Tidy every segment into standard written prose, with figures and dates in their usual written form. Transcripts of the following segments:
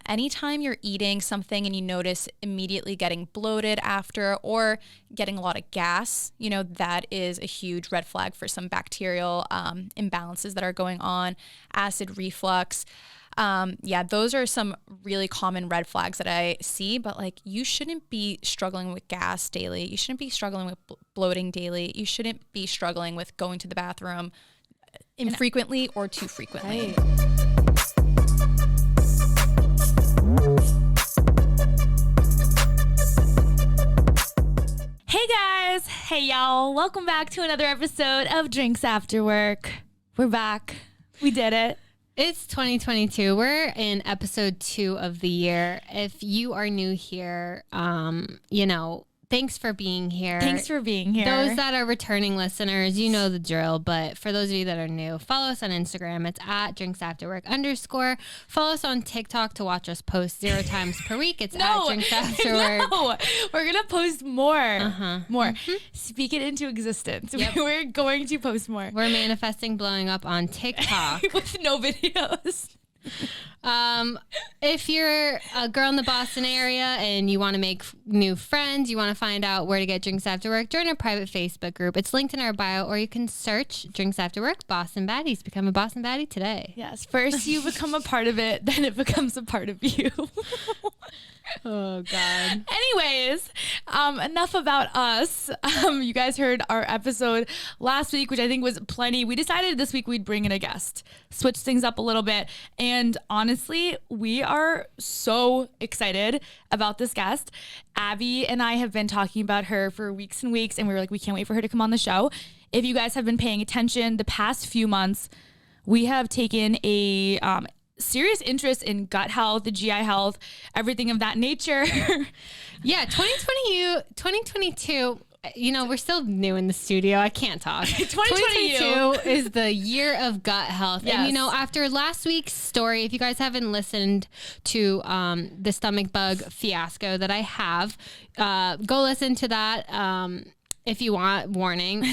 Anytime you're eating something and you notice immediately getting bloated after or getting a lot of gas, that is a huge red flag for some bacterial imbalances that are going on, acid reflux. Those are some really common red flags that I see, but like you shouldn't be struggling with gas daily. You shouldn't be struggling with bloating daily. You shouldn't be struggling with going to the bathroom infrequently or too frequently. Right. Hey guys, hey y'all, welcome back to another episode of Drinks After Work. We're back. We did it. It's 2022. We're in episode 2 of the year. If you are new here, thanks for being here. Thanks for being here. Those that are returning listeners, you know the drill. But for those of you that are new, follow us on Instagram. It's at _drinksafterwork. Follow us on TikTok to watch us post 0 times per week. It's at drinksafterwork. No, we're going to post more. More. Mm-hmm. Speak it into existence. Yep. We're going to post more. We're manifesting blowing up on TikTok. With no videos. If you're a girl in the Boston area and you want to make new friends, you want to find out where to get Drinks After Work, join our private Facebook group. It's linked in our bio, or you can search Drinks After Work Boston Baddies. Become a Boston Baddie today. Yes. First you become a part of it, then it becomes a part of you. Oh God. Anyways, enough about us. You guys heard our episode last week, which I think was plenty. We decided this week we'd bring in a guest, switch things up a little bit. And honestly, we are so excited about this guest. Abby and I have been talking about her for weeks and weeks, and we were like, we can't wait for her to come on the show. If you guys have been paying attention the past few months, we have taken a serious interest in gut health, the GI health, everything of that nature. Yeah, 2022, we're still new in the studio. I can't talk. 2022 is the year of gut health. Yes. And, after last week's story, if you guys haven't listened to the stomach bug fiasco that I have, go listen to that. If you want, warning.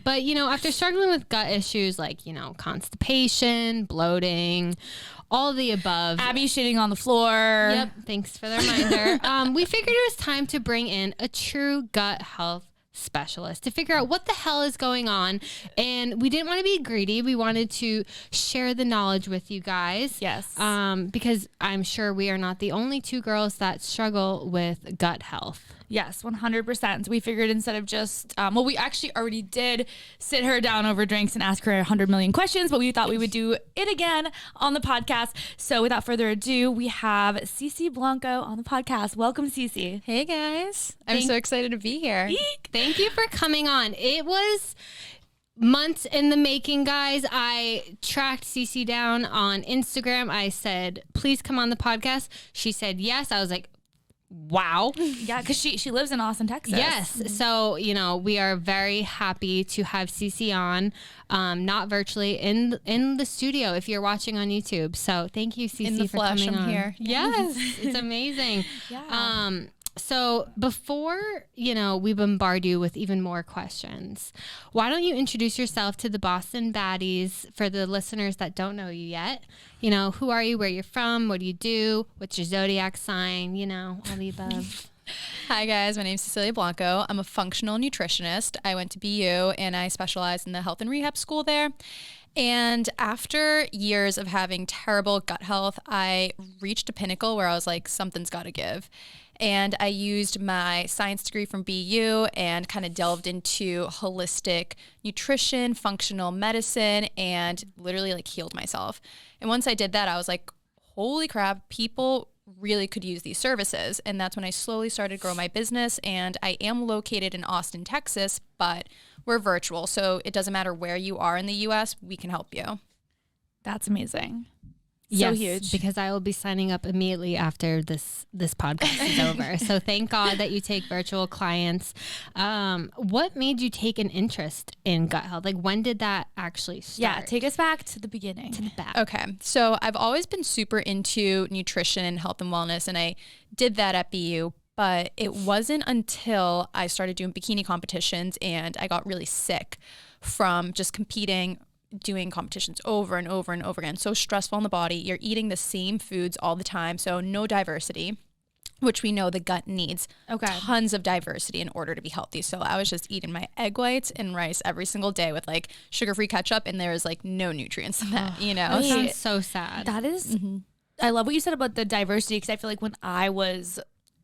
But, after struggling with gut issues like, constipation, bloating, all of the above. Abby shitting on the floor. Yep. Thanks for the reminder. We figured it was time to bring in a true gut health specialist to figure out what the hell is going on. And we didn't want to be greedy. We wanted to share the knowledge with you guys. Yes. Because I'm sure we are not the only 2 girls that struggle with gut health. Yes, 100%. So we figured instead of just, we actually already did sit her down over drinks and ask her 100 million questions, but we thought we would do it again on the podcast. So without further ado, we have Ceci Blanco on the podcast. Welcome, Ceci. Hey guys. I'm so excited to be here. Eek. Thank you for coming on. It was months in the making, guys. I tracked Ceci down on Instagram. I said, please come on the podcast. She said yes. I was like, wow. Yeah, because she lives in Austin, Texas. Yes. So, we are very happy to have Ceci on, not virtually, in the studio if you're watching on YouTube. So thank you, Ceci, for coming on. Here. Yes. It's amazing. Yeah. So before, we bombard you with even more questions, why don't you introduce yourself to the Boston Baddies for the listeners that don't know you yet? Who are you, where you're from, what do you do, what's your zodiac sign, all the above. Hi guys, my name's Cecilia Blanco. I'm a functional nutritionist. I went to BU and I specialize in the health and rehab school there. And after years of having terrible gut health, I reached a pinnacle where I was like, something's got to give. And I used my science degree from BU and kind of delved into holistic nutrition, functional medicine, and literally like healed myself. And once I did that, I was like, holy crap, people really could use these services. And that's when I slowly started to grow my business. And I am located in Austin, Texas, but we're virtual. So it doesn't matter where you are in the US, we can help you. That's amazing. Yes, So huge. because I will be signing up immediately after this podcast is over. So thank God that you take virtual clients. What made you take an interest in gut health? Like, when did that actually start? Yeah, take us back to the beginning. To the back. Okay, so I've always been super into nutrition and health and wellness, and I did that at BU. But it wasn't until I started doing bikini competitions and I got really sick from just competing doing competitions over and over and over again. So stressful on the body. You're eating the same foods all the time. So no diversity, which we know the gut needs tons of diversity in order to be healthy. So I was just eating my egg whites and rice every single day with like sugar-free ketchup, and there was like no nutrients in that, you know? That sounds so sad. That is, I love what you said about the diversity, because I feel like when I was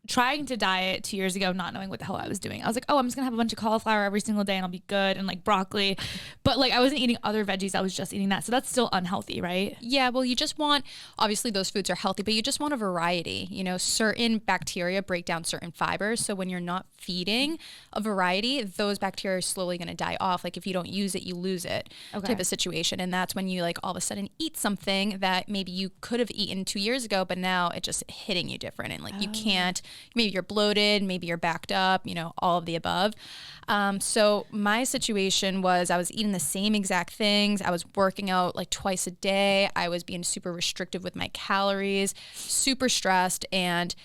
trying to diet 2 years ago, not knowing what the hell I was doing, I was like, oh, I'm just gonna have a bunch of cauliflower every single day and I'll be good, and like broccoli, but like I wasn't eating other veggies, I was just eating that. So that's still unhealthy, right? Yeah, well, you just want, obviously those foods are healthy, but you just want a variety. You know, certain bacteria break down certain fibers, so when you're not feeding a variety, those bacteria are slowly going to die off. Like if you don't use it, you lose it, type of situation. And that's when you like all of a sudden eat something that maybe you could have eaten 2 years ago, but now it's just hitting you different, and like you can't, maybe you're bloated, maybe you're backed up, you know, all of the above. So my situation was I was eating the same exact things. I was working out like twice a day. I was being super restrictive with my calories, super stressed, and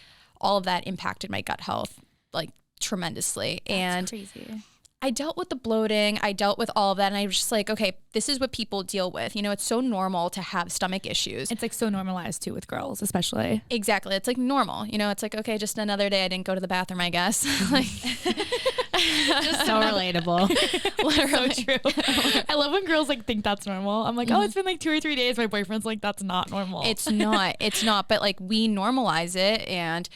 all of that impacted my gut health like tremendously. That's crazy. I dealt with the bloating, I dealt with all of that, and I was just like, okay, this is what people deal with. You know, it's so normal to have stomach issues. It's like so normalized too with girls, especially. Exactly. It's like normal. You know, it's like, okay, just another day I didn't go to the bathroom, I guess. Like, Just so relatable. Literally. So true. I love when girls like think that's normal. I'm like, oh, it's been like 2 or 3 days. My boyfriend's like, that's not normal. It's not. But like we normalize it, and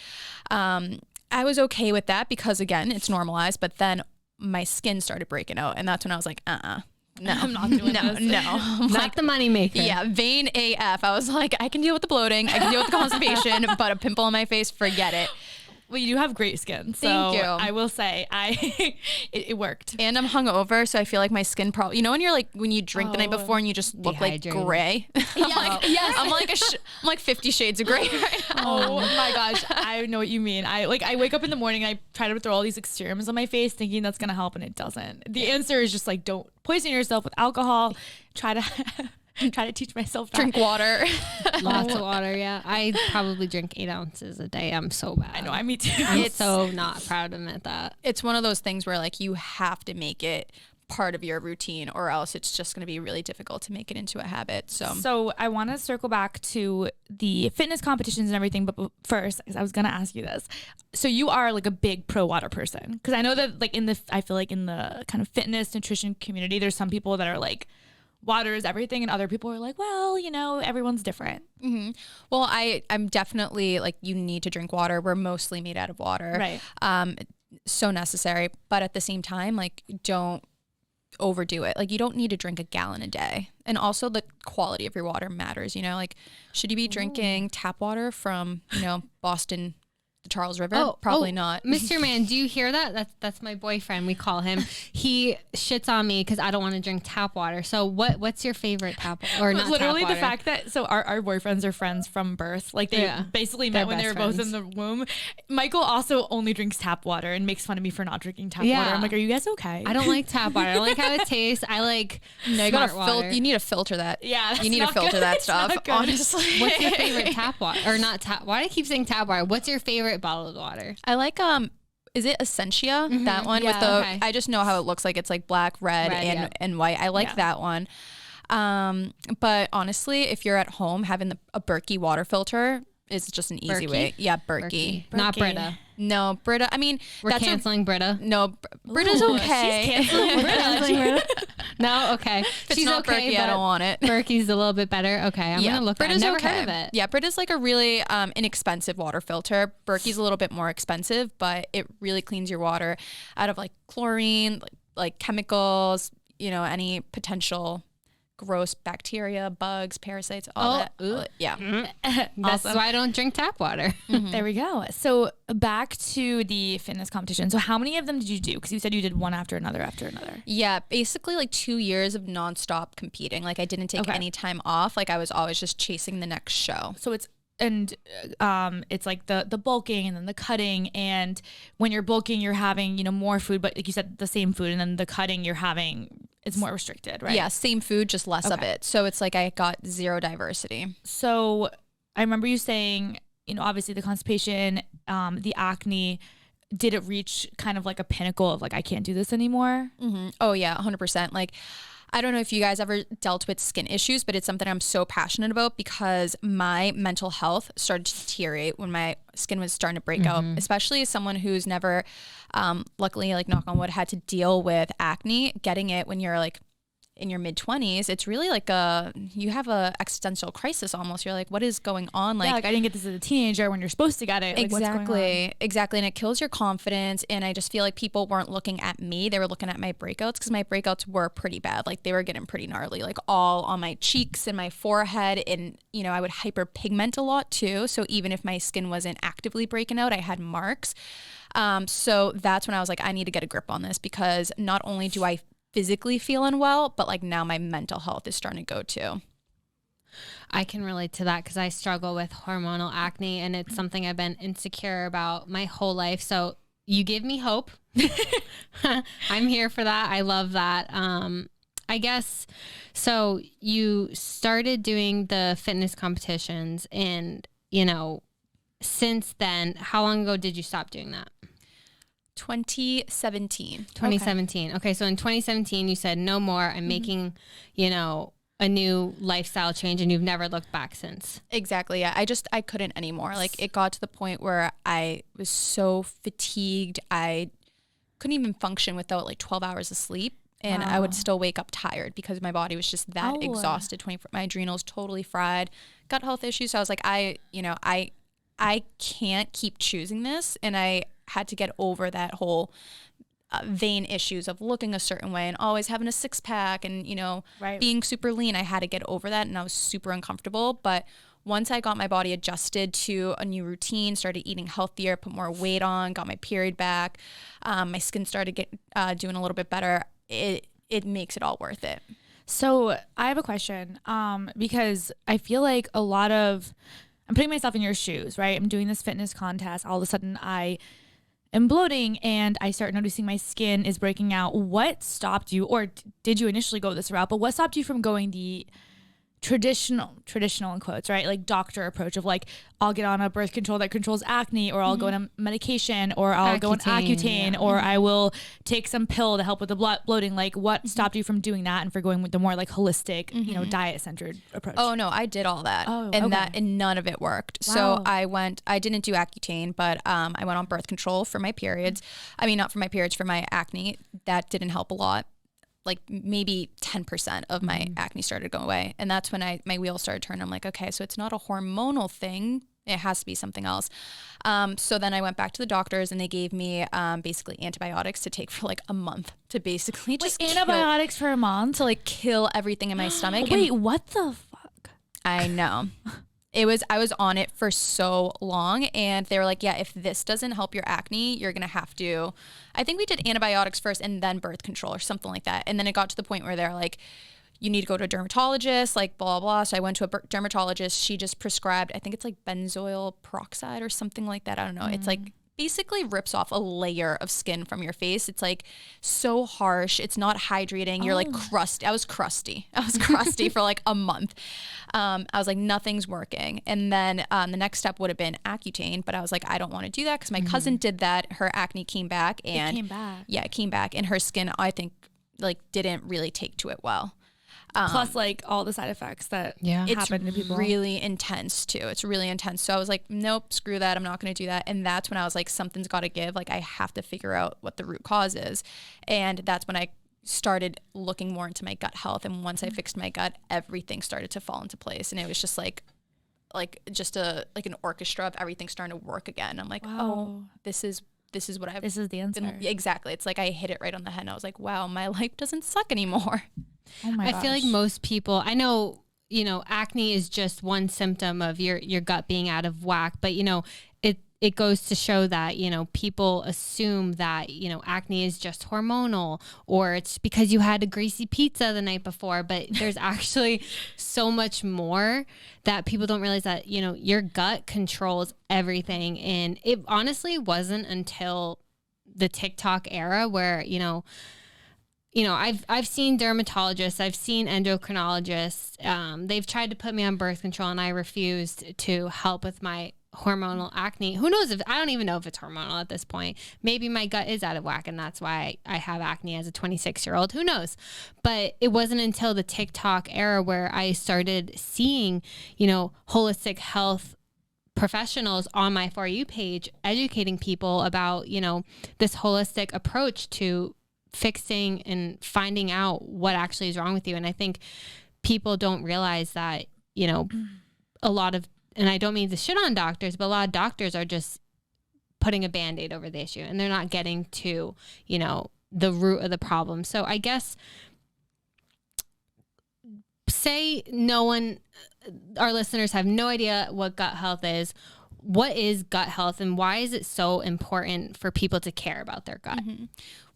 I was okay with that because again, it's normalized. But then my skin started breaking out, and that's when I was like, no, I'm not doing this. No, Not the moneymaker. Yeah, vain AF. I was like, I can deal with the bloating, I can deal with the constipation, but a pimple on my face, forget it. Well, you do have great skin. So Thank you. I will say it worked. And I'm hungover, so I feel like my skin probably, you know, when you're like, when you drink the night before and you just look like Dehydrated. gray. I'm like 50 shades of gray right now. Oh my gosh, I know what you mean. I wake up in the morning and I try to throw all these like serums on my face thinking that's gonna help, and it doesn't. The answer is just like, don't poison yourself with alcohol. Try to teach myself that. Drink water. Lots of water, yeah. I probably drink 8 ounces a day. I'm so bad. I know, me too. I'm so not proud to admit that. It's one of those things where like you have to make it part of your routine, or else it's just going to be really difficult to make it into a habit. So I want to circle back to the fitness competitions and everything, but first, because I was going to ask you this. So you are like a big pro water person, because I know that like I feel like in the kind of fitness nutrition community, there's some people that are like, water is everything, and other people are like, well, you know, everyone's different. Mm-hmm. Well, I'm definitely like, you need to drink water. We're mostly made out of water. Right. So necessary, but at the same time, like, don't overdo it. Like, you don't need to drink a gallon a day. And also the quality of your water matters, you know, like, should you be drinking tap water from, you know, Boston, the Charles River? Probably not. Mr. Man, do you hear that? That's my boyfriend. We call him. He shits on me because I don't want to drink tap water. So what's your favorite tap or not? Literally tap water? the fact that our boyfriends are friends from birth. Like they basically met when they were both in the womb. Michael also only drinks tap water and makes fun of me for not drinking tap water. I'm like, are you guys okay? I don't like tap water. I don't like how it tastes. I like no, you smart gotta water. You need to filter that. Yeah, you need to filter good. that stuff. Honestly, what's your favorite tap water or not tap? Why do I keep saying tap water? What's your favorite bottled water? I like is it Essentia? That one with the I just know how it looks like. It's like black, red and white. I like that one. But honestly, if you're at home, having a Berkey water filter is just an easy way. Yeah, Berkey. Not Brita. No, Brita. I mean, we're canceling Brita. No, Brita's okay. She's canceling Brita. No, okay. If it's She's not okay, Berkey, I don't want it. Berkey's a little bit better. Okay, I'm gonna look. Brita's I've never okay. heard of it. Yeah, Brita's like a really inexpensive water filter. Berkey's a little bit more expensive, but it really cleans your water out of like chlorine, like chemicals, you know, any potential gross bacteria, bugs, parasites, all that. Yeah. That's why I don't drink tap water. There we go. So back to the fitness competition. So how many of them did you do? Because you said you did one after another after another. Yeah, basically like 2 years of nonstop competing. Like I didn't take any time off. Like I was always just chasing the next show. So it's like the bulking and then the cutting, and when you're bulking you're having, you know, more food, but like you said, the same food, and then the cutting you're having, it's more restricted, right? Yeah, same food, just less of it. So it's like I got zero diversity. So I remember you saying, you know, obviously the constipation, the acne, did it reach kind of like a pinnacle of like, I can't do this anymore? Oh yeah, 100%. Like I don't know if you guys ever dealt with skin issues, but it's something I'm so passionate about because my mental health started to deteriorate when my skin was starting to break out, especially as someone who's never, luckily, like knock on wood, had to deal with acne. Getting it when you're like in your mid-20s, it's really like you have a existential crisis almost. You're like, what is going on? Like, I didn't get this as a teenager when you're supposed to get it. Like, exactly. And it kills your confidence. And I just feel like people weren't looking at me. They were looking at my breakouts because my breakouts were pretty bad. Like they were getting pretty gnarly, like all on my cheeks and my forehead. And, you know, I would hyperpigment a lot too. So even if my skin wasn't actively breaking out, I had marks. So that's when I was like, I need to get a grip on this because not only do I physically feel unwell, but like now my mental health is starting to go too. I can relate to that because I struggle with hormonal acne and it's something I've been insecure about my whole life. So you give me hope. I'm here for that. I love that. I guess, so you started doing the fitness competitions and, you know, since then, how long ago did you stop doing that? 2017. Okay. So in 2017, you said no more. I'm making, you know, a new lifestyle change and you've never looked back since. Exactly. Yeah. I couldn't anymore. Like it got to the point where I was so fatigued. I couldn't even function without like 12 hours of sleep. And I would still wake up tired because my body was just that exhausted. My adrenals totally fried, gut health issues. So I was like, I can't keep choosing this. And I had to get over that whole vain issues of looking a certain way and always having a six pack and, you know, being super lean. I had to get over that and I was super uncomfortable. But once I got my body adjusted to a new routine, started eating healthier, put more weight on, got my period back, my skin started doing a little bit better. It makes it all worth it. So I have a question because I feel like I'm putting myself in your shoes, right? I'm doing this fitness contest. All of a sudden I am bloating and I start noticing my skin is breaking out. What stopped you, or did you initially go this route, but what stopped you from going the traditional in quotes, right? Like doctor approach of like, I'll get on a birth control that controls acne, or I'll go on a medication, or I'll go on Accutane, or I will take some pill to help with the bloating. Like what stopped you from doing that and for going with the more like holistic, you know, diet centered approach? Oh no, I did all that and none of it worked. Wow. So I didn't do Accutane, but I went on birth control for my periods. I mean, not for my periods, for my acne. That didn't help a lot. Like maybe 10% of my acne started to go away. And that's when my wheels started turning. I'm like, okay, so it's not a hormonal thing. It has to be something else. So then I went back to the doctors and they gave me basically antibiotics to take for like a month to basically just antibiotics for a month to like kill everything in my stomach. Wait, what the fuck? I know. I was on it for so long and they were like, yeah, if this doesn't help your acne, you're going to have to, I think we did antibiotics first and then birth control or something like that. And then it got to the point where they're like, you need to go to a dermatologist, like blah, blah. So I went to a dermatologist. She just prescribed, I think it's like benzoyl peroxide or something like that. I don't know. It's like basically rips off a layer of skin from your face. It's like so harsh. It's not hydrating. You're like crusty. I was crusty for like a month. I was like, nothing's working. And then the next step would have been Accutane, but I was like, I don't want to do that because my cousin did that. Her acne came back and it came back and her skin, I think like didn't really take to it well. Plus like all the side effects that happen to people. It's really intense too. It's really intense. So I was like, nope, screw that. I'm not going to do that. And that's when I was like, something's got to give. Like I have to figure out what the root cause is. And that's when I started looking more into my gut health. And once I fixed my gut, everything started to fall into place. And it was just like just an orchestra of everything starting to work again. I'm like, oh, this is what this is the answer. Exactly. It's like I hit it right on the head. And I was like, wow, my life doesn't suck anymore. Oh my gosh. I feel like most people, I know, you know, acne is just one symptom of your gut being out of whack, but you know, it goes to show that, you know, people assume that, you know, acne is just hormonal or it's because you had a greasy pizza the night before, but there's actually so much more that people don't realize that, you know, your gut controls everything. And it honestly wasn't until the TikTok era where, you know, I've seen dermatologists, I've seen endocrinologists. They've tried to put me on birth control and I refused to help with my hormonal acne. Who knows I don't even know if it's hormonal at this point. Maybe my gut is out of whack and that's why I have acne as a 26-year-old. Who knows? But it wasn't until the TikTok era where I started seeing, holistic health professionals on my For You page educating people about, this holistic approach to fixing and finding out what actually is wrong with you. And I think people don't realize that, a lot of, and I don't mean to shit on doctors, but a lot of doctors are just putting a Band-Aid over the issue and they're not getting to, the root of the problem. So I guess say our listeners have no idea what gut health is. What is gut health and why is it so important for people to care about their gut? Mm-hmm.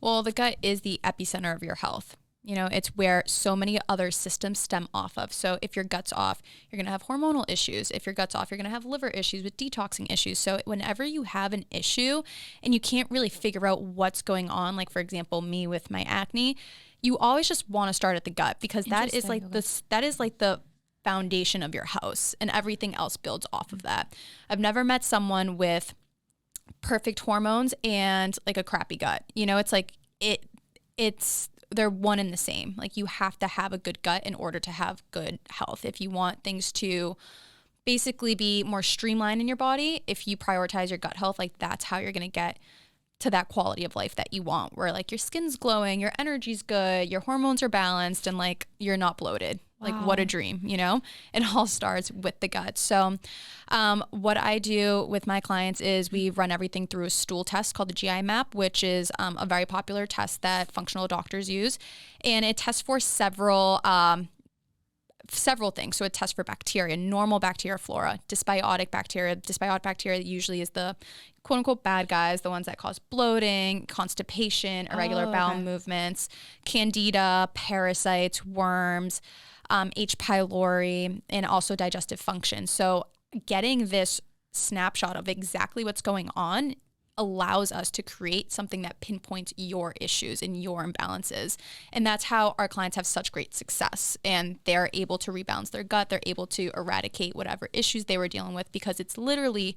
Well, the gut is the epicenter of your health. It's where so many other systems stem off of. So if your gut's off, you're going to have hormonal issues. If your gut's off, you're going to have liver issues with detoxing issues. So whenever you have an issue and you can't really figure out what's going on, like for example, me with my acne, you always just want to start at the gut because that is like the foundation of your house and everything else builds off of that. I've never met someone with perfect hormones and like a crappy gut. It's like they're one and the same. Like you have to have a good gut in order to have good health. If you want things to basically be more streamlined in your body, if you prioritize your gut health, like that's how you're going to get to that quality of life that you want, where like your skin's glowing, your energy's good, your hormones are balanced, and like you're not bloated. Wow. Like what a dream, It all starts with the gut. So what I do with my clients is we run everything through a stool test called the GI map, which is a very popular test that functional doctors use. And it tests for several things. So it tests for bacteria, normal bacteria flora, dysbiotic bacteria. Dysbiotic bacteria usually is the quote unquote bad guys, the ones that cause bloating, constipation, irregular bowel movements, candida, parasites, worms, H. pylori, and also digestive function. So getting this snapshot of exactly what's going on allows us to create something that pinpoints your issues and your imbalances. And that's how our clients have such great success. And they're able to rebalance their gut. They're able to eradicate whatever issues they were dealing with because it's literally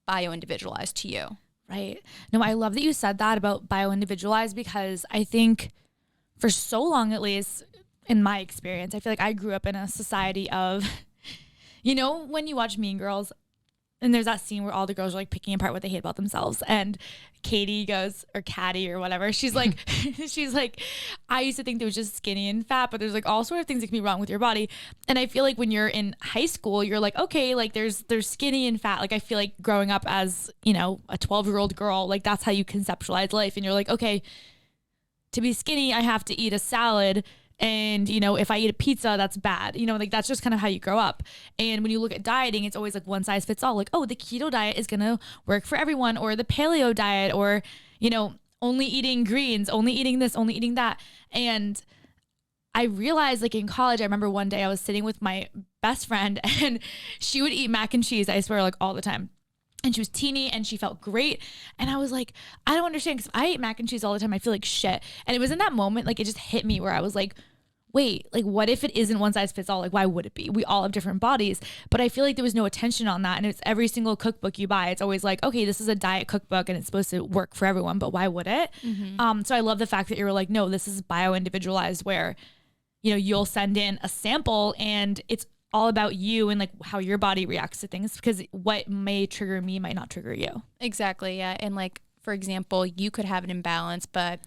bio-individualized to you. Right. No, I love that you said that about bio-individualized because I think for so long, at least in my experience, I feel like I grew up in a society of, when you watch Mean Girls, and there's that scene where all the girls are like picking apart what they hate about themselves. And Katie goes, or Caddy or whatever, she's like, I used to think they was just skinny and fat, but there's like all sort of things that can be wrong with your body. And I feel like when you're in high school, you're like, okay, like there's skinny and fat. Like I feel like growing up as, a 12-year-old girl, like that's how you conceptualize life. And you're like, okay, to be skinny, I have to eat a salad. And, if I eat a pizza, that's bad. Like that's just kind of how you grow up. And when you look at dieting, it's always like one size fits all. Like, oh, the keto diet is going to work for everyone, or the paleo diet, or, only eating greens, only eating this, only eating that. And I realized like in college, I remember one day I was sitting with my best friend and she would eat mac and cheese, I swear, like all the time. And she was teeny and she felt great. And I was like, I don't understand, because if I eat mac and cheese all the time, I feel like shit. And it was in that moment, like it just hit me where I was like, wait, like what if it isn't one size fits all? Like why would it be? We all have different bodies. But I feel like there was no attention on that. And it's every single cookbook you buy, it's always like, okay, this is a diet cookbook and it's supposed to work for everyone, but why would it? Mm-hmm. So I love the fact that you were like, no, this is bio-individualized, where, you'll send in a sample and it's all about you and like how your body reacts to things, because what may trigger me might not trigger you. Exactly. Yeah. And like, for example, you could have an imbalance, but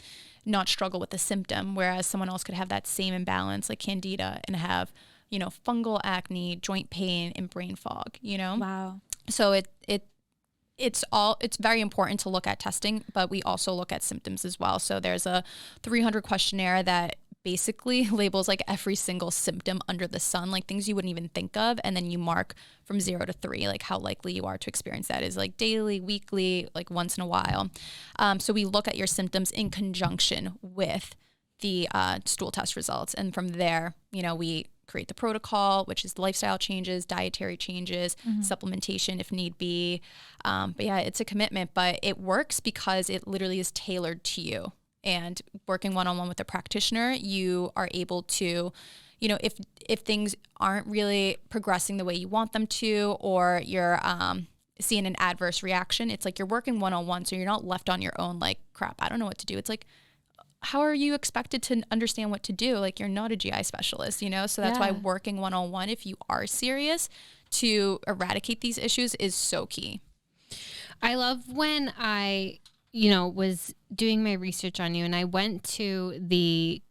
not struggle with the symptom, whereas someone else could have that same imbalance, like candida, and have, fungal acne, joint pain, and brain fog, Wow. So it's very important to look at testing, but we also look at symptoms as well. So there's a 300 questionnaire that basically labels like every single symptom under the sun, like things you wouldn't even think of. And then you mark from 0 to 3, like how likely you are to experience that is like daily, weekly, like once in a while. So we look at your symptoms in conjunction with the stool test results. And from there, we create the protocol, which is lifestyle changes, dietary changes, supplementation if need be. But yeah, it's a commitment, but it works because it literally is tailored to you. And working one-on-one with a practitioner, you are able to, if things aren't really progressing the way you want them to, or you're seeing an adverse reaction, it's like you're working one-on-one, so you're not left on your own like, crap, I don't know what to do. It's like, how are you expected to understand what to do? Like, you're not a GI specialist, you know? So that's why working one-on-one, if you are serious to eradicate these issues, is so key. I love when I, you know, was doing my research on you and I went to the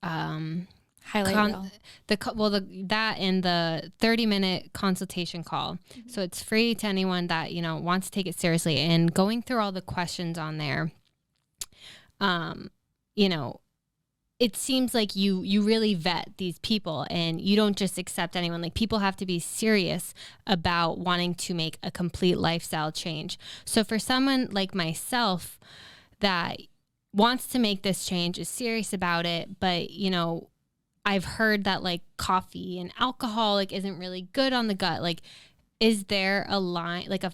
highlight reel. That and the 30-minute consultation call. So it's free to anyone that, you know, wants to take it seriously. And going through all the questions on there, you know, it seems like you really vet these people and you don't just accept anyone. Like, people have to be serious about wanting to make a complete lifestyle change. So for someone like myself that wants to make this change, is serious about it, but, you know, I've heard that like coffee and alcohol like isn't really good on the gut. Like, is there a line, like a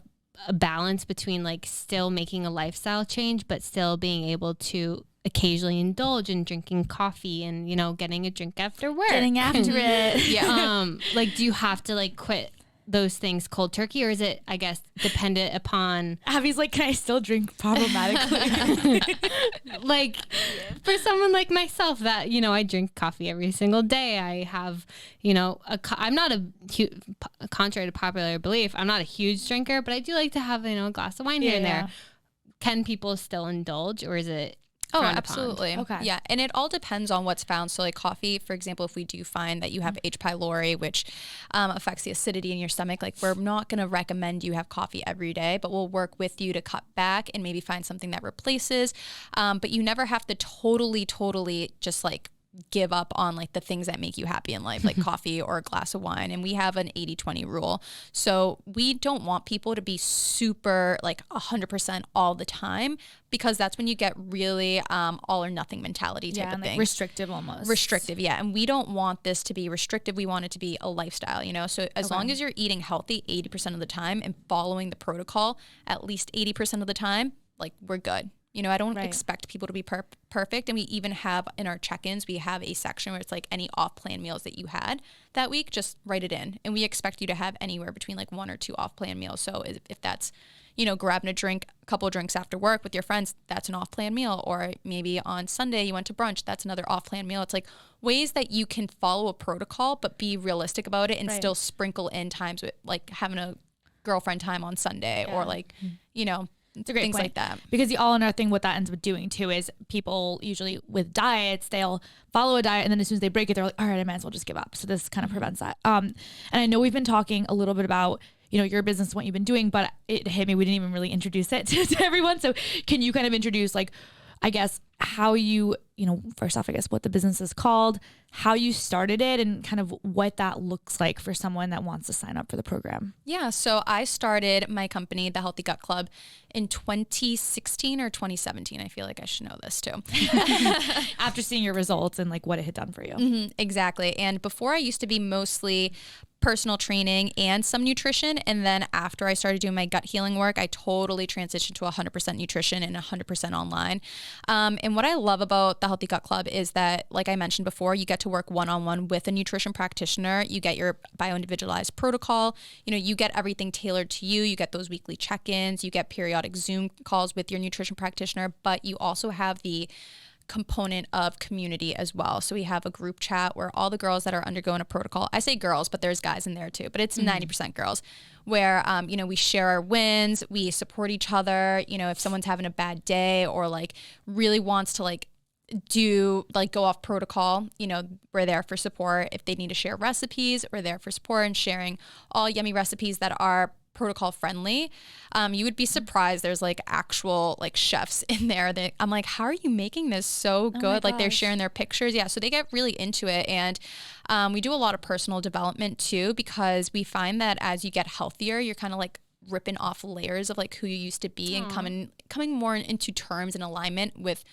balance between like still making a lifestyle change, but still being able to occasionally indulge in drinking coffee and, you know, getting a drink after work? Getting after it. Yeah. Like, do you have to like quit those things cold turkey, or is it, I guess, dependent upon Abby's like, can I still drink problematically? like for someone like myself that, you know, I drink coffee every single day. I have, you know, I'm not contrary to popular belief, I'm not a huge drinker, but I do like to have, you know, a glass of wine here and there. Can people still indulge, or is it? Oh, absolutely. Okay. Yeah. And it all depends on what's found. So like coffee, for example, if we do find that you have H. pylori, which affects the acidity in your stomach, like we're not going to recommend you have coffee every day, but we'll work with you to cut back and maybe find something that replaces. But you never have to totally just like give up on like the things that make you happy in life, like coffee or a glass of wine. And we have an 80-20 rule. So we don't want people to be super like 100% all the time, because that's when you get really all or nothing mentality type of like thing. restrictive almost. Restrictive, yeah. And we don't want this to be restrictive. We want it to be a lifestyle, you know? So as long as you're eating healthy 80% of the time and following the protocol at least 80% of the time, like we're good. You know, I don't expect people to be perfect. And we even have in our check-ins, we have a section where it's like any off-plan meals that you had that week, just write it in. And we expect you to have anywhere between like 1 or 2 off-plan meals. So if that's, you know, grabbing a couple of drinks after work with your friends, that's an off-plan meal. Or maybe on Sunday you went to brunch, that's another off-plan meal. It's like ways that you can follow a protocol, but be realistic about it and still sprinkle in times with like having a girlfriend time on Sunday or like, you know, it's a great things point. like that. Because the all or nothing, what that ends up doing too is people usually with diets, they'll follow a diet and then as soon as they break it, they're like, all right, I might as well just give up. So this kind of prevents that. And I know we've been talking a little bit about, you know, your business, what you've been doing, but it hit me, we didn't even really introduce it to everyone. So can you kind of introduce like, I guess how you know, first off, I guess what the business is called, how you started it, and kind of what that looks like for someone that wants to sign up for the program. Yeah, so I started my company, The Healthy Gut Club, in 2016 or 2017. I feel like I should know this too. After seeing your results and like what it had done for you. Mm-hmm, exactly. And before I used to be mostly personal training and some nutrition. And then after I started doing my gut healing work, I totally transitioned to 100% nutrition and 100% online. And what I love about the Healthy Gut Club is that, like I mentioned before, you get to work one-on-one with a nutrition practitioner. You get your bio-individualized protocol. You know, you get everything tailored to you. You get those weekly check-ins. You get periodic Zoom calls with your nutrition practitioner, but you also have the component of community as well. So we have a group chat where all the girls that are undergoing a protocol, I say girls, but there's guys in there too, but it's 90% girls, where, you know, we share our wins, we support each other. You know, if someone's having a bad day or like really wants to like go off protocol, you know, we're there for support. If they need to share recipes, we're there for support and sharing all yummy recipes that are protocol friendly. You would be surprised. There's like actual like chefs in there that I'm like, how are you making this so good? Like they're sharing their pictures. Yeah. So they get really into it. And we do a lot of personal development too, because we find that as you get healthier, you're kind of like ripping off layers of like who you used to be and coming more into terms and alignment with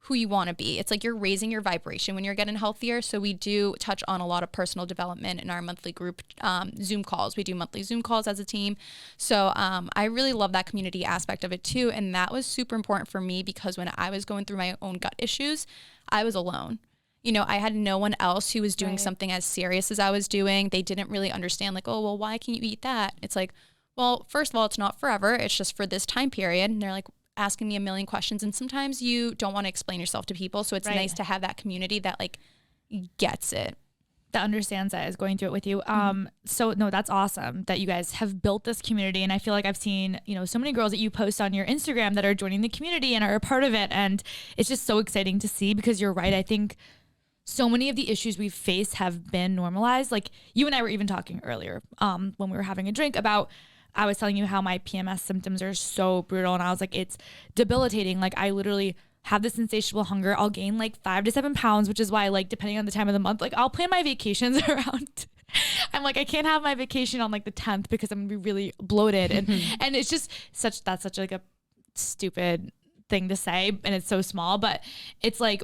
who you want to be. It's like you're raising your vibration when you're getting healthier. So we do touch on a lot of personal development in our monthly group Zoom calls. We do monthly Zoom calls as a team. So I really love that community aspect of it too. And that was super important for me because when I was going through my own gut issues, I was alone. You know, I had no one else who was doing something as serious as I was doing. They didn't really understand like, oh, well, why can you eat that? It's like, Well, first of all, it's not forever. It's just for this time period. And they're like asking me a million questions. And sometimes you don't want to explain yourself to people. So it's nice to have that community that like gets it. That understands that, is going through it with you. So no, that's awesome that you guys have built this community. And I feel like I've seen, so many girls that you post on your Instagram that are joining the community and are a part of it. And it's just so exciting to see, because you're right. I think so many of the issues we've faced have been normalized. Like you and I were even talking earlier when we were having a drink about, I was telling you how my PMS symptoms are so brutal. And I was like, it's debilitating. Like I literally have this insatiable hunger. I'll gain like 5 to 7 pounds, which is why, like, depending on the time of the month, like I'll plan my vacations around. I'm like, I can't have my vacation on like the 10th because I'm gonna be really bloated. And it's just that's such like a stupid thing to say. And it's so small, but it's like,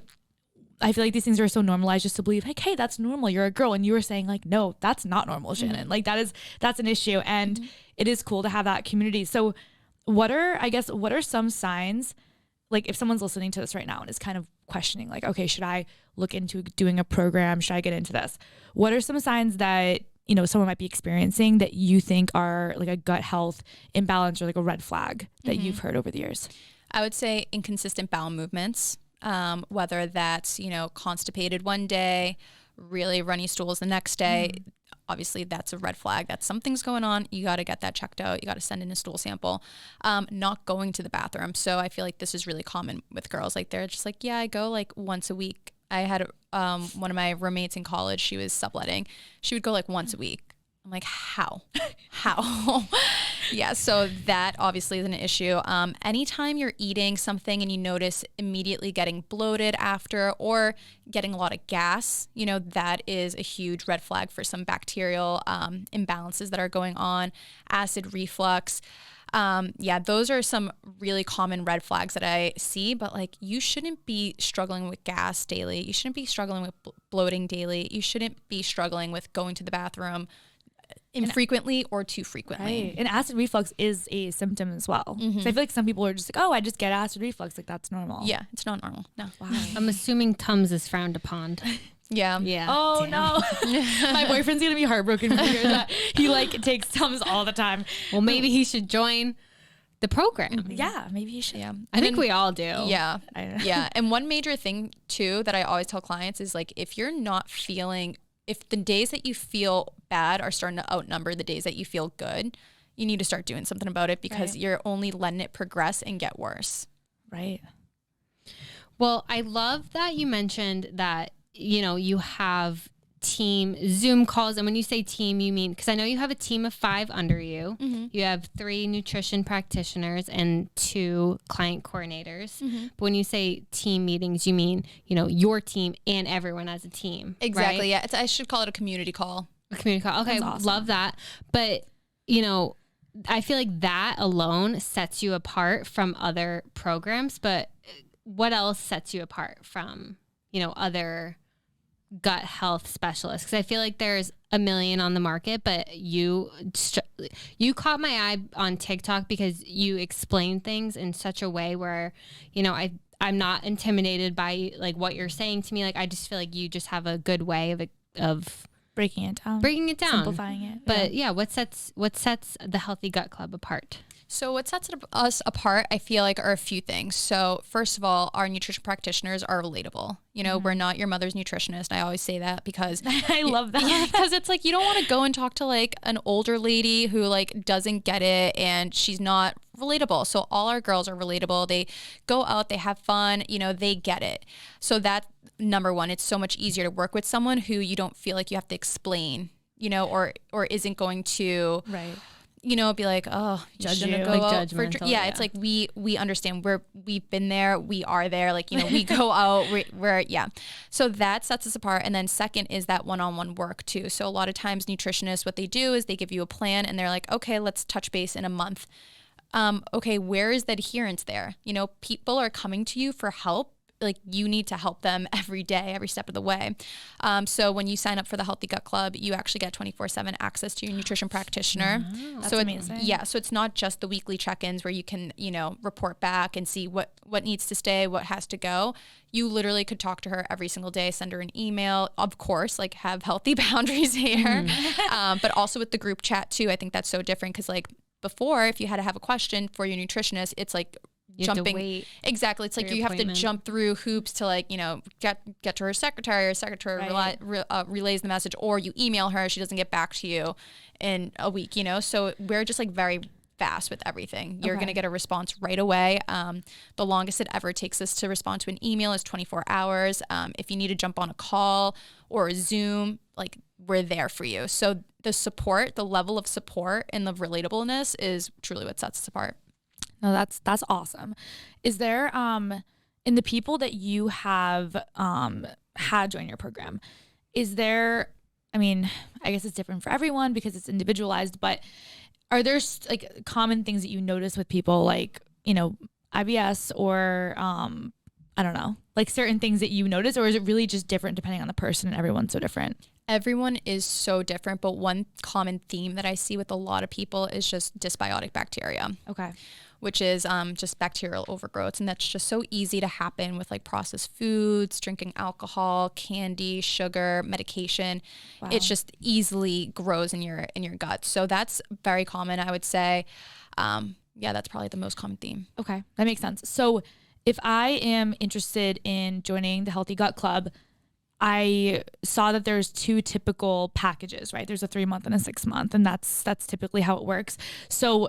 I feel like these things are so normalized just to believe like, hey, that's normal. You're a girl. And you were saying like, no, that's not normal, Shannen. Like that's an issue. And it is cool to have that community. So what are some signs, like if someone's listening to this right now and is kind of questioning like, okay, should I look into doing a program? Should I get into this? What are some signs that, someone might be experiencing that you think are like a gut health imbalance or like a red flag that you've heard over the years? I would say inconsistent bowel movements, whether that's, constipated one day, really runny stools the next day. Obviously that's a red flag that something's going on. You got to get that checked out. You got to send in a stool sample. Not going to the bathroom. So I feel like this is really common with girls. Like they're just like, yeah, I go like once a week. I had one of my roommates in college. She was subletting. She would go like once a week. I'm like, how? Yeah. So that obviously is an issue. Anytime you're eating something and you notice immediately getting bloated after or getting a lot of gas, that is a huge red flag for some bacterial imbalances that are going on. Acid reflux. Those are some really common red flags that I see, but like you shouldn't be struggling with gas daily. You shouldn't be struggling with bloating daily. You shouldn't be struggling with going to the bathroom infrequently or too frequently. Right. And acid reflux is a symptom as well. So I feel like some people are just like, oh, I just get acid reflux. Like that's normal. Yeah, it's not normal. No. Wow. I'm assuming Tums is frowned upon. Yeah. Oh, no. My boyfriend's going to be heartbroken when he hears that. He like takes Tums all the time. Well, maybe he should join the program. Yeah, maybe he should. Yeah. I think we all do. Yeah. Yeah. And one major thing too that I always tell clients is like, if the days that you feel bad are starting to outnumber the days that you feel good, you need to start doing something about it because you're only letting it progress and get worse. Right. Well, I love that you mentioned that, you have team Zoom calls. And when you say team, you mean, because I know you have a team of 5 under you. You have 3 nutrition practitioners and 2 client coordinators. But when you say team meetings, you mean, your team and everyone as a team. Exactly. Right? Yeah. I should call it a community call. A community call. Okay. Awesome. Love that. But, I feel like that alone sets you apart from other programs. But what else sets you apart from, other gut health specialists? Because I feel like there's a million on the market, but you caught my eye on TikTok because you explain things in such a way where, I'm not intimidated by like what you're saying to me. Like, I just feel like you just have a good way of breaking it down, simplifying it. But what sets the Healthy Gut Club apart? So what sets us apart, I feel like, are a few things. So first of all, our nutrition practitioners are relatable. We're not your mother's nutritionist. I always say that because I love that. Yeah, because it's like you don't want to go and talk to like an older lady who like doesn't get it and she's not relatable. So all our girls are relatable. They go out, they have fun, they get it. So that's number one. It's so much easier to work with someone who you don't feel like you have to explain, or isn't going to be like, oh, judge you you. go like out for judgmental. yeah. It's like we understand we've been there, we are there, like we go out, we're so that sets us apart. And then second is that one-on-one work too. So a lot of times nutritionists, what they do is they give you a plan and they're like, okay, let's touch base in a month. Okay, where is the adherence there? People are coming to you for help. Like you need to help them every day, every step of the way. So when you sign up for the Healthy Gut Club, you actually get 24/7 access to your nutrition practitioner. That's so amazing. So it's not just the weekly check-ins where you can, report back and see what needs to stay, what has to go. You literally could talk to her every single day, send her an email, of course, like have healthy boundaries here. But also with the group chat too, I think that's so different because like before, if you had to have a question for your nutritionist, it's like You have to jumping. wait Exactly. It's like your you have to appointment. jump through hoops to like, get to her secretary, or secretary Right. relays the message, or you email her, she doesn't get back to you in a week, So we're just like very fast with everything. You're going to get a response right away. The longest it ever takes us to respond to an email is 24 hours. If you need to jump on a call or a Zoom, like we're there for you. So the support, the level of support and the relatableness is truly what sets us apart. No, that's awesome. Is there in the people that you have had join your program, is there, I mean, I guess it's different for everyone because it's individualized, but are there like common things that you notice with people like, IBS or I don't know, like certain things that you notice, or is it really just different depending on the person and everyone's so different? Everyone is so different, but one common theme that I see with a lot of people is just dysbiotic bacteria. Okay. Which is just bacterial overgrowth. And that's just so easy to happen with like processed foods, drinking alcohol, candy, sugar, medication. Wow. It just easily grows in your gut. So that's very common, I would say. That's probably the most common theme. Okay, that makes sense. So if I am interested in joining the Healthy Gut Club, I saw that there's 2 typical packages, right? There's a 3-month and a 6-month, and that's typically how it works. So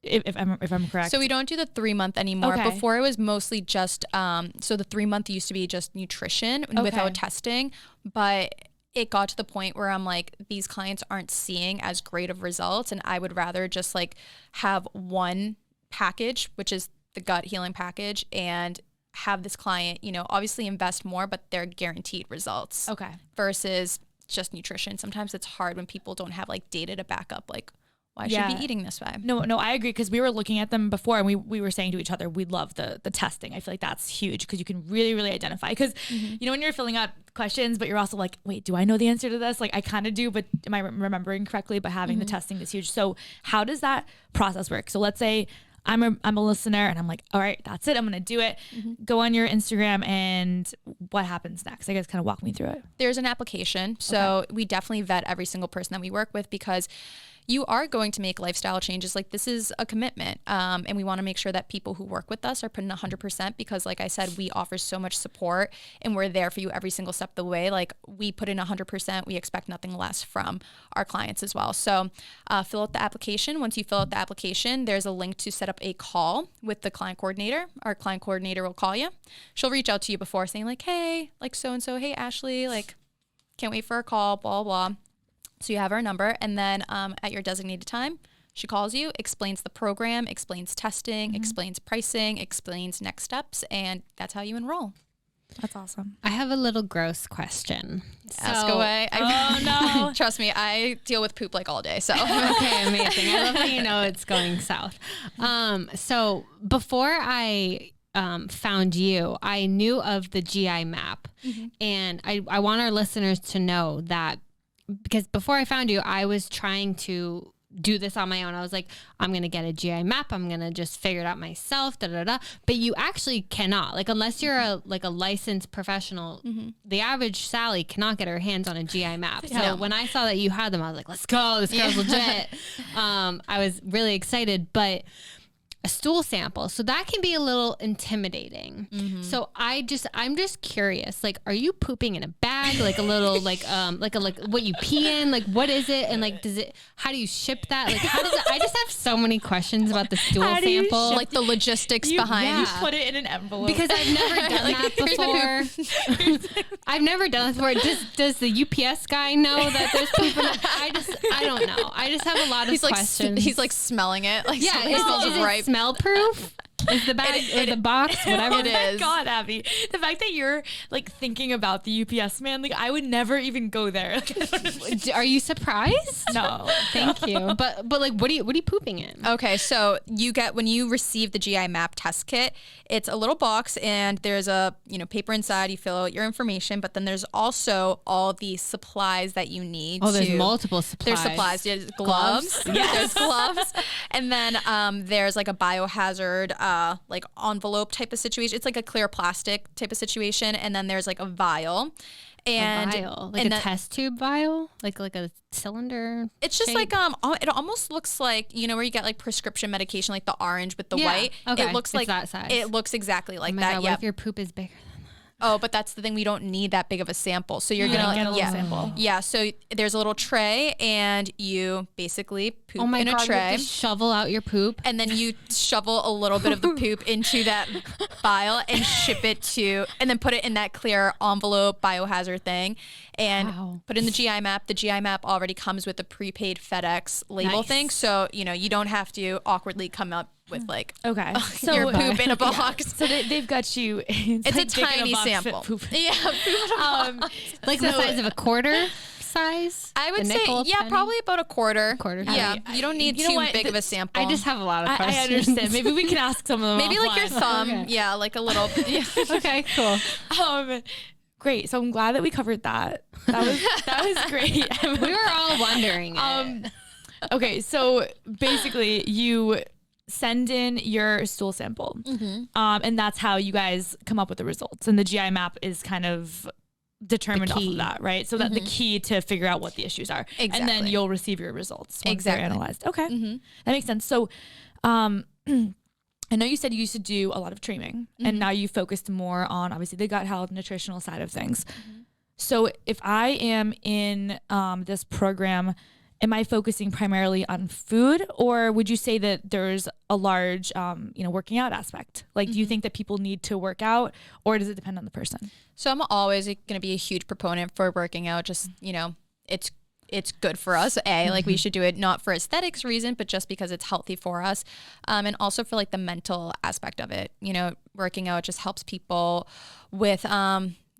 if I'm correct. So we don't do the 3-month anymore. Okay. Before it was mostly just, so the 3-month used to be just nutrition without testing, but it got to the point where I'm like, these clients aren't seeing as great of results. And I would rather just like have one package, which is the gut healing package, and have this client, obviously invest more, but they're guaranteed results. Okay. Versus just nutrition. Sometimes it's hard when people don't have like data to back up like, why should I be eating this way? No, I agree, because we were looking at them before and we were saying to each other, we love the testing. I feel like that's huge because you can really, really identify. Because, when you're filling out questions, but you're also like, wait, do I know the answer to this? Like I kind of do, but am I remembering correctly? But having the testing is huge. So how does that process work? So let's say I'm a listener and I'm like, all right, that's it. I'm going to do it. Go on your Instagram, and what happens next? I guess kind of walk me through it. There's an application. So we definitely vet every single person that we work with, because you are going to make lifestyle changes. Like this is a commitment. And we want to make sure that people who work with us are putting 100%, because like I said, we offer so much support and we're there for you every single step of the way. Like we put in 100%, we expect nothing less from our clients as well. So fill out the application. Once you fill out the application, there's a link to set up a call with the client coordinator. Our client coordinator will call you. She'll reach out to you before saying like, hey, like so-and-so, hey, Ashley, like can't wait for a call, blah, blah, blah. So you have our number, and then at your designated time, she calls you, explains the program, explains testing, explains pricing, explains next steps, and that's how you enroll. That's awesome. I have a little gross question. Ask away. Oh no. Trust me, I deal with poop like all day. So Okay, amazing. I love how you know it's going south. So before I found you, I knew of the GI map, and I want our listeners to know that, because before I found you, I was trying to do this on my own. I was like, I'm going to get a GI map. I'm going to just figure it out myself, But you actually cannot, like, unless you're a licensed professional, the average Sally cannot get her hands on a GI map. So when I saw that you had them, I was like, let's go. This girl's legit. I was really excited, but a stool sample, so that can be a little intimidating. So I'm just curious, like, are you pooping in a bag, like a little like what you pee in, like what is it, and like how do you ship that, like how does it, I just have so many questions about the stool sample, like the logistics behind. You put it in an envelope, because I've never done that before. I've never done that before. Does the UPS guy know that there's poop in it? I don't know. I just have a lot of questions. He's like smelling it, like yeah, something is smells it ripe. smell proof? Is the bag or the box, whatever it is. God, Abby, the fact that you're like thinking about the UPS man, like I would never even go there. Are you surprised? No, Thank you. But like, what are you pooping in? Okay, so when you receive the GI map test kit, it's a little box and there's a paper inside. You fill out your information, but then there's also all the supplies that you need. Oh, there's multiple supplies. There's supplies. There's gloves. Yes. There's gloves, and then there's like a biohazard like envelope type of situation. It's like a clear plastic type of situation. And then there's like a vial. And a vial, like a test tube vial, like a cylinder. It's just shape. like it almost looks like, you know, where you get like prescription medication, like the orange with the white. Okay. It looks it's like that size. It looks exactly like God, that. what if your poop is bigger than that? Oh, but that's the thing. We don't need that big of a sample. So you're gonna get a little sample. Yeah. So there's a little tray, and you basically poop in a God, you tray. have to shovel out your poop. And then you shovel a little bit of the poop into that vial and ship it and then put it in that clear envelope biohazard thing and put in the GI map. The GI map already comes with a prepaid FedEx label thing. So, you know, you don't have to awkwardly come up with like so your poop in a box. So they've got you. It's like a tiny sample. Yeah, like the size of a quarter size. I would say, penny? Probably about a quarter. Yeah, you don't need too big of a sample. I just have a lot of questions. I understand. Maybe we can ask some of them. Maybe like your thumb. Yeah, like a little. Yeah. Okay, cool. Great. So I'm glad that we covered that. That was great. We were all wondering. Okay, so basically you send in your stool sample, and that's how you guys come up with the results. And the GI map is kind of determined off of that, right? So that the key to figure out what the issues are. Exactly. And then you'll receive your results once they're analyzed. Okay, that makes sense. So I know you said you used to do a lot of training, and now you focused more on obviously the gut health, nutritional side of things. So if I am in this program, am I focusing primarily on food, or would you say that there's a large, working out aspect? Like, do you think that people need to work out, or does it depend on the person? So I'm always going to be a huge proponent for working out. Just, you know, it's good for us. Like we should do it not for aesthetics reason, but just because it's healthy for us. And also for like the mental aspect of it, you know, working out just helps people with,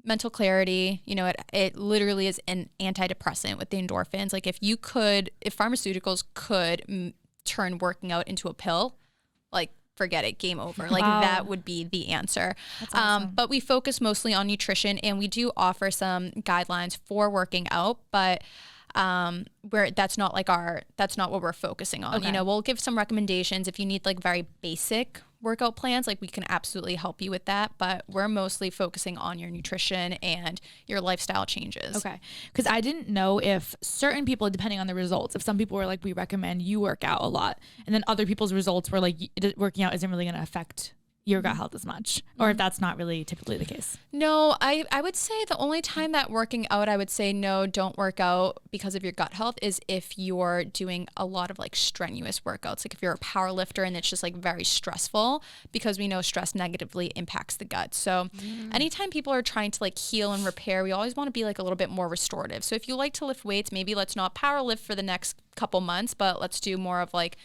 mental clarity. You know, it literally is an antidepressant with the endorphins. Like if pharmaceuticals could turn working out into a pill, like forget it, game over. Like that would be the answer. That's awesome. But we focus mostly on nutrition, and we do offer some guidelines for working out, but where that's not what we're focusing on. Okay. You know, we'll give some recommendations if you need like very basic workout plans, like we can absolutely help you with that, but we're mostly focusing on your nutrition and your lifestyle changes. Okay. Because I didn't know if certain people, depending on the results, if some people were like, we recommend you work out a lot, and then other people's results were like, working out isn't really going to affect your gut health as much, or if that's not really typically the case. No, I would say the only time that working out, I would say no, don't work out because of your gut health, is if you're doing a lot of like strenuous workouts. Like if you're a power lifter and it's just like very stressful, because we know stress negatively impacts the gut. So anytime people are trying to like heal and repair, we always want to be like a little bit more restorative. So if you like to lift weights, maybe let's not power lift for the next couple months, but let's do more of like,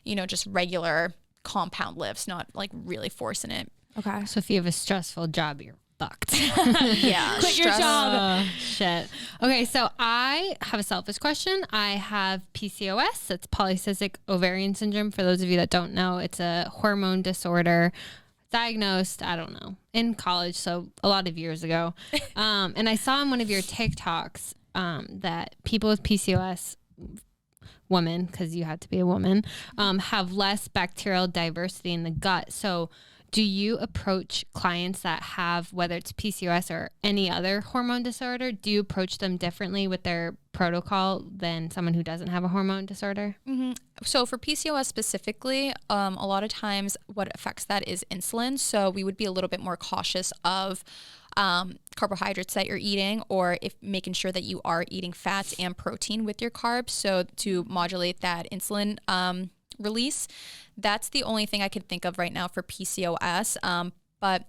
you know, just regular compound lifts, not like really forcing it. Okay. So if you have a stressful job, you're fucked. Yeah. Quit your job. Shit. Okay, so I have a selfish question. I have PCOS. That's polycystic ovarian syndrome. For those of you that don't know, it's a hormone disorder diagnosed, I don't know, in college, so a lot of years ago. And I saw in one of your TikToks that people with PCOS, women, because you have to be a woman, have less bacterial diversity in the gut. So do you approach clients that have, whether it's PCOS or any other hormone disorder, do you approach them differently with their protocol than someone who doesn't have a hormone disorder? So for PCOS specifically, a lot of times what affects that is insulin. So we would be a little bit more cautious of carbohydrates that you're eating, or if making sure that you are eating fats and protein with your carbs, so to modulate that insulin release. That's the only thing I could think of right now for PCOS. But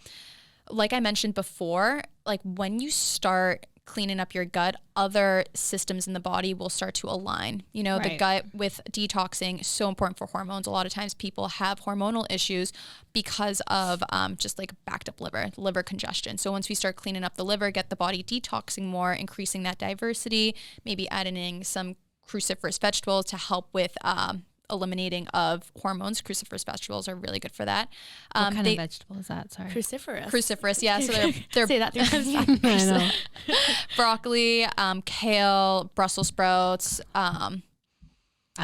like I mentioned before, like when you start cleaning up your gut, other systems in the body will start to align. You know, the gut with detoxing is so important for hormones. A lot of times people have hormonal issues because of just like backed up liver congestion. So once we start cleaning up the liver, get the body detoxing more, increasing that diversity, maybe adding in some cruciferous vegetables to help with eliminating of hormones. Cruciferous vegetables are really good for that. What kind of vegetable is that? Sorry. Cruciferous, yeah. So they're say that 3 times fast. I know. Broccoli, kale, Brussels sprouts, I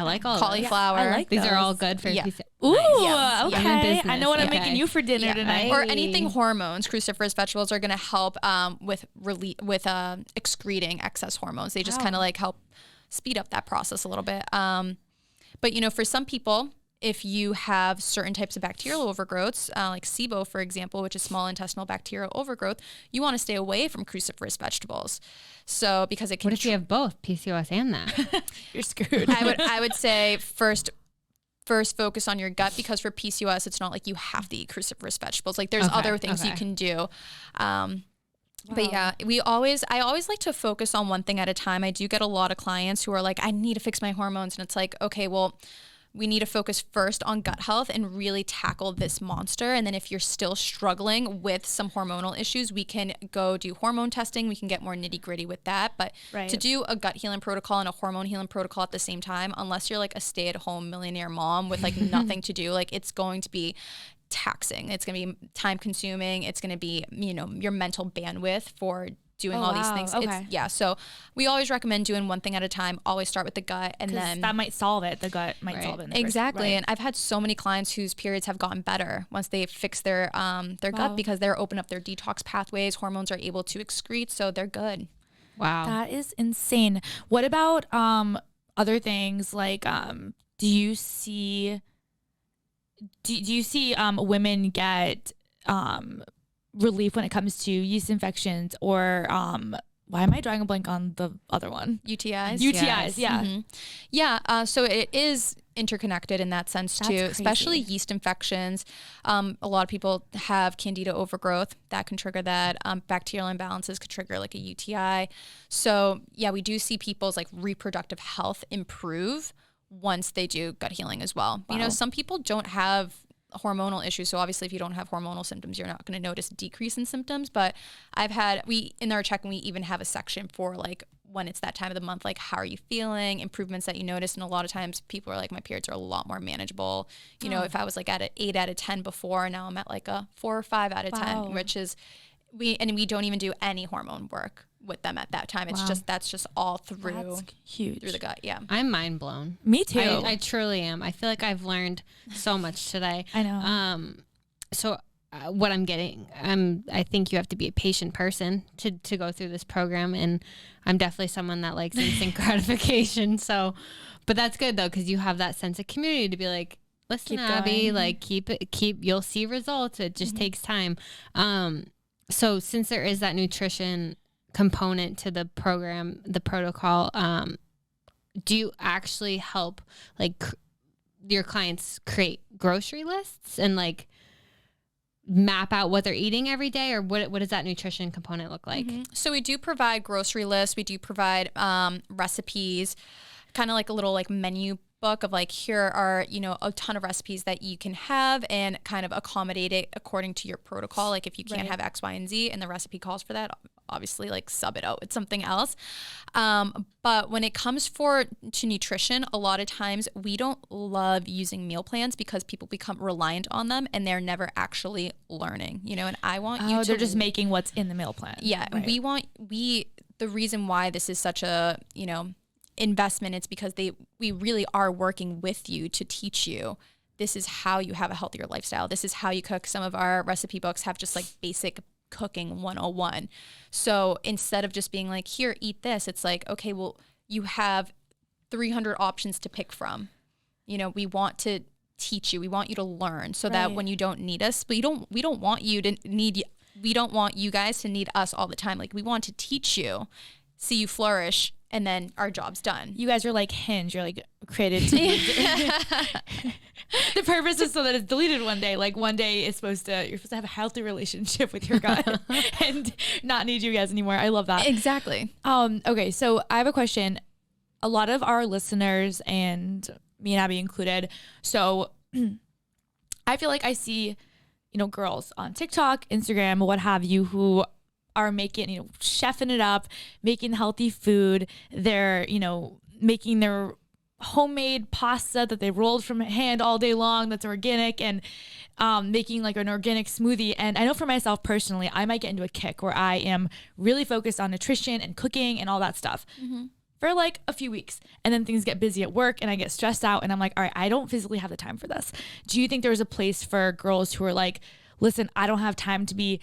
like all cauliflower. I like these those. are all good for Yeah. PCOS. Ooh, Yes. okay. I'm a Okay, I know what I'm Okay. making you for dinner Yeah. tonight. Or anything hormones. Cruciferous vegetables are going to help with excreting excess hormones. They just kind of like help speed up that process a little bit. But you know, for some people, if you have certain types of bacterial overgrowths, like SIBO, for example, which is small intestinal bacterial overgrowth, you want to stay away from cruciferous vegetables. So because it can. What if you have both PCOS and that? You're screwed. I would say first focus on your gut, because for PCOS, it's not like you have to eat cruciferous vegetables. Like there's other things you can do. But yeah, I always like to focus on one thing at a time. I do get a lot of clients who are like, I need to fix my hormones. And it's like, okay, well, we need to focus first on gut health and really tackle this monster. And then if you're still struggling with some hormonal issues, we can go do hormone testing. We can get more nitty gritty with that. But to do a gut healing protocol and a hormone healing protocol at the same time, unless you're like a stay-at-home millionaire mom with like nothing to do, like it's going to be taxing. It's going to be time consuming. It's going to be, you know, your mental bandwidth for doing all these things. Okay. So we always recommend doing one thing at a time. Always start with the gut, and then that might solve it. The gut might solve it. Exactly. And I've had so many clients whose periods have gotten better once they fix their gut, because they're open up their detox pathways. Hormones are able to excrete, so they're good. Wow. That is insane. What about other things like do you see women get relief when it comes to yeast infections, or why am I drawing a blank on the other one? UTIs, yeah. Mm-hmm. Yeah, so it is interconnected in that sense too, especially yeast infections. A lot of people have candida overgrowth that can trigger that. Bacterial imbalances could trigger like a UTI. So yeah, we do see people's like reproductive health improve once they do gut healing as well. You know, some people don't have hormonal issues. So obviously if you don't have hormonal symptoms, you're not going to notice a decrease in symptoms. But in our check-in, we even have a section for like when it's that time of the month, like how are you feeling, improvements that you notice. And a lot of times people are like, my periods are a lot more manageable. You know, if I was like at an 8 out of 10 before, now I'm at like a 4 or 5 out of 10, which is, we don't even do any hormone work with them at that time. It's that's just all through. That's huge. Through the gut. Yeah. I'm mind blown. Me too. I truly am. I feel like I've learned so much today. I know. So what I'm getting, I think you have to be a patient person to go through this program. And I'm definitely someone that likes instant gratification. So, but that's good though, because you have that sense of community to be like, listen, Abby, like you'll see results. It just takes time. So since there is that nutrition component to the program, the protocol, do you actually help like your clients create grocery lists and like map out what they're eating every day, or what does that nutrition component look like? So we do provide grocery lists. We do provide recipes, kind of like a little like menu book of like, here are, you know, a ton of recipes that you can have and kind of accommodate it according to your protocol. Like if you can't have X, Y, and Z and the recipe calls for that, obviously like sub it out with something else. But when it comes to nutrition, a lot of times we don't love using meal plans because people become reliant on them and they're never actually learning, you know, and I want you to. They're just making what's in the meal plan. Yeah. Right. The reason why this is such a, you know, investment, it's because we really are working with you to teach you this is how you have a healthier lifestyle. This is how you cook. Some of our recipe books have just like basic cooking 101. So instead of just being like, here, eat this, it's like, okay, well, you have 300 options to pick from. You know, we want to teach you. We want you to learn so that when you don't need us, but we don't want you guys to need us all the time. Like we want to teach you, see you flourish, and then our job's done. You guys are like Hinge. You're like created to be the purpose is so that it's deleted one day. Like one day you're supposed to have a healthy relationship with your gut and not need you guys anymore. I love that. Exactly. Okay, so I have a question. A lot of our listeners, and me and Abby included, so I feel like I see, you know, girls on TikTok, Instagram, what have you, who are making, you know, chefing it up, making healthy food. They're, you know, making their homemade pasta that they rolled from hand all day long that's organic, and making like an organic smoothie. And I know for myself personally, I might get into a kick where I am really focused on nutrition and cooking and all that stuff. for like a few weeks, and then things get busy at work and I get stressed out and I'm like, all right, I don't physically have the time for this. Do you think there's a place for girls who are like, listen, I don't have time to be,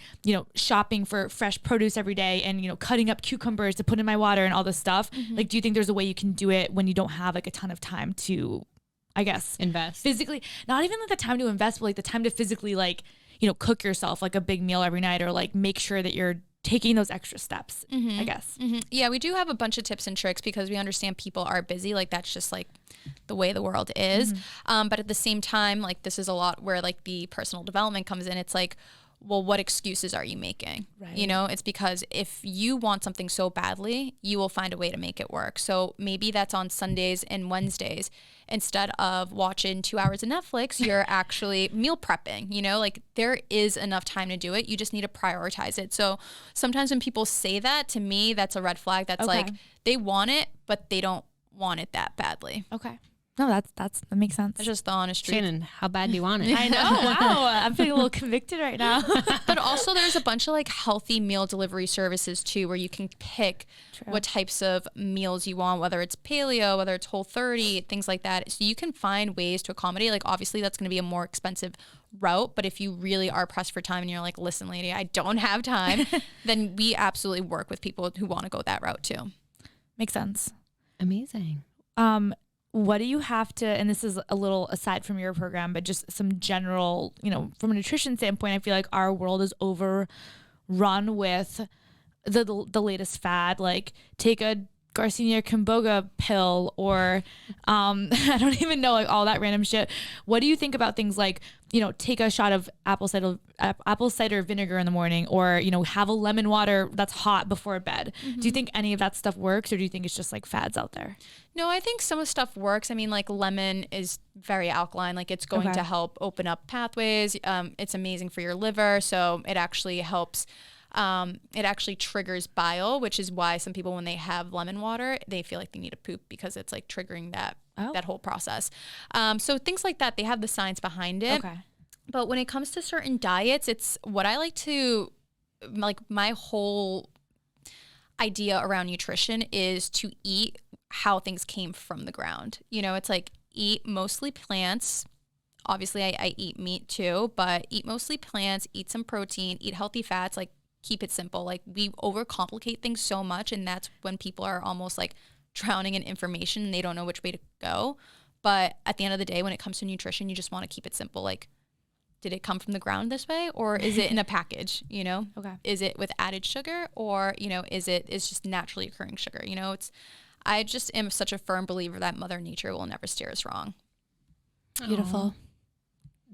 shopping for fresh produce every day and, cutting up cucumbers to put in my water and all this stuff? Like, do you think there's a way you can do it when you don't have like a ton of time to, I guess, invest physically, not even like the time to invest, but like the time to physically like, cook yourself like a big meal every night, or like make sure that you're taking those extra steps, I guess. Yeah, we do have a bunch of tips and tricks because we understand people are busy. Like that's just like the way the world is. But at the same time, like this is a lot where like the personal development comes in. It's like, well, what excuses are you making? Right. It's because if you want something so badly, you will find a way to make it work. So maybe that's on Sundays and Wednesdays. Instead of watching 2 hours of Netflix, you're actually meal prepping, like there is enough time to do it. You just need to prioritize it. So sometimes when people say that, to me, that's a red flag. That's like, they want it, but they don't want it that badly. Okay. No, that makes sense. That's just the honest truth. Shannen, how bad do you want it? I know. Wow. I'm feeling a little convicted right now. But also there's a bunch of like healthy meal delivery services too, where you can pick what types of meals you want, whether it's paleo, whether it's Whole30, things like that. So you can find ways to accommodate. Like obviously that's going to be a more expensive route, but if you really are pressed for time and you're like, listen, lady, I don't have time, then we absolutely work with people who want to go that route too. Makes sense. Amazing. What do you have to, and this is a little aside from your program, but just some general, from a nutrition standpoint, I feel like our world is overrun with the latest fad, like take a Garcinia Camboga pill, or I don't even know, like all that random shit. What do you think about things like, take a shot of apple cider vinegar in the morning, or, have a lemon water that's hot before bed? Do you think any of that stuff works, or do you think it's just like fads out there? No, I think some of the stuff works. I mean, like lemon is very alkaline. Like it's going to help open up pathways. It's amazing for your liver. So it actually helps. It actually triggers bile, which is why some people, when they have lemon water, they feel like they need to poop because it's like triggering that whole process. So things like that, they have the science behind it. Okay. But when it comes to certain diets, it's what I like to, like my whole idea around nutrition is to eat how things came from the ground. It's like eat mostly plants. Obviously I eat meat too, but eat mostly plants, eat some protein, eat healthy fats, like keep it simple. Like we overcomplicate things so much, and that's when people are almost like drowning in information and they don't know which way to go. But at the end of the day, when it comes to nutrition, you just want to keep it simple. Like, did it come from the ground this way, or is it in a package? Okay. Is it with added sugar, or is just naturally occurring sugar? I just am such a firm believer that Mother Nature will never steer us wrong. Beautiful.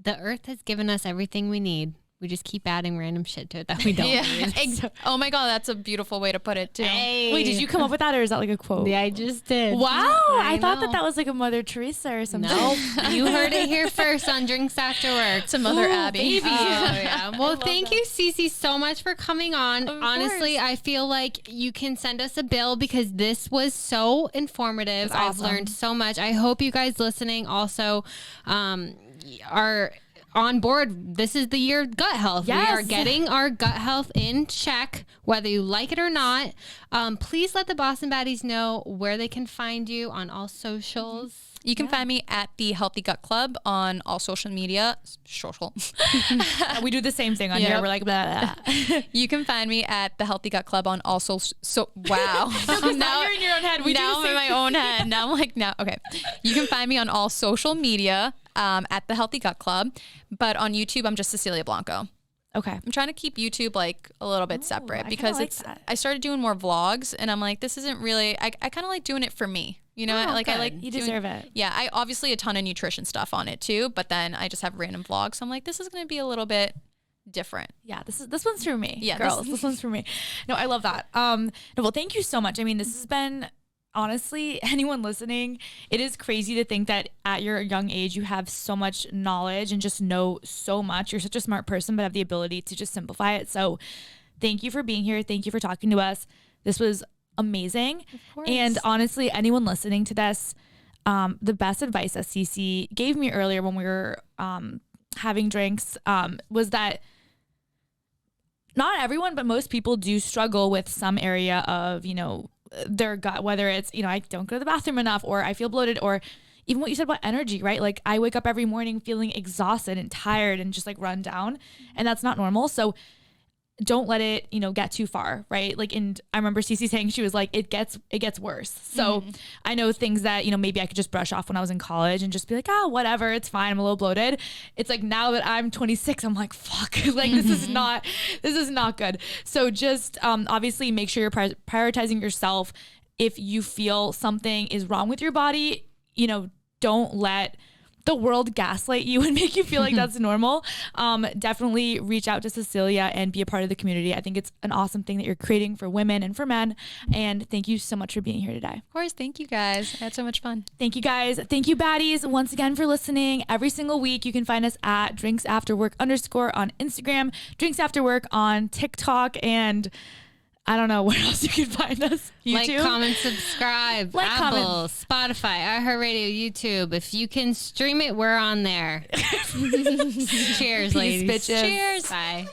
The earth has given us everything we need. We just keep adding random shit to it that we don't need. Oh my God, that's a beautiful way to put it too. Hey. Wait, did you come up with that, or is that like a quote? Yeah, I just did. Wow, I thought that was like a Mother Teresa or something. No, you heard it here first on Drinks After Work. To Mother Abby. Baby. Oh, yeah. Well, thank you, Ceci, so much for coming on. Honestly, I feel like you can send us a bill because this was so informative. Awesome. I've learned so much. I hope you guys listening also are on board. This is the year of gut health. Yes. We are getting our gut health in check, whether you like it or not. Please let the Boston Baddies know where they can find you on all socials. You can find me at the Healthy Gut Club on all social media. We do the same thing on here. We're like, blah, blah. You can find me at the Healthy Gut Club on all social. Wow. Now you're in your own head. Now I'm in my own head. Now I'm like, okay. You can find me on all social media at the Healthy Gut Club. But on YouTube, I'm just Cecilia Blanco. Okay. I'm trying to keep YouTube like a little bit separate because I started doing more vlogs, and I'm like, this isn't really, I kind of like doing it for me. You deserve it. Yeah, I obviously a ton of nutrition stuff on it too, but then I just have random vlogs. So I'm like, this is going to be a little bit different. Yeah, this one's for me. Yeah, girls, this one's for me. No, I love that. Well, thank you so much. I mean, this has been, honestly, anyone listening, it is crazy to think that at your young age, you have so much knowledge and just know so much. You're such a smart person, but have the ability to just simplify it. So thank you for being here. Thank you for talking to us. This was amazing. And honestly, anyone listening to this, the best advice that Ceci gave me earlier when we were having drinks was that not everyone, but most people do struggle with some area of, their gut, whether it's, I don't go to the bathroom enough, or I feel bloated, or even what you said about energy, right? Like I wake up every morning feeling exhausted and tired and just like run down, and that's not normal. So don't let it, get too far, right? Like, and I remember Cece saying, she was like, it gets worse. So I know things that, maybe I could just brush off when I was in college and just be like, oh, whatever, it's fine, I'm a little bloated. It's like, now that I'm 26, I'm like, fuck, like this is not good. So just obviously make sure you're prioritizing yourself. If you feel something is wrong with your body, don't let the world gaslight you and make you feel like that's normal. Definitely reach out to Cecilia and be a part of the community. I think it's an awesome thing that you're creating for women and for men. And thank you so much for being here today. Of course. Thank you guys. I had so much fun. Thank you guys. Thank you, baddies, once again for listening. Every single week, you can find us at drinksafterwork_ on Instagram, drinksafterwork on TikTok, and I don't know where else you can find us. YouTube. Like, comment, subscribe. Apple, Spotify, iHeartRadio, YouTube. If you can stream it, we're on there. Cheers, ladies. Peace, bitches. Cheers. Bye.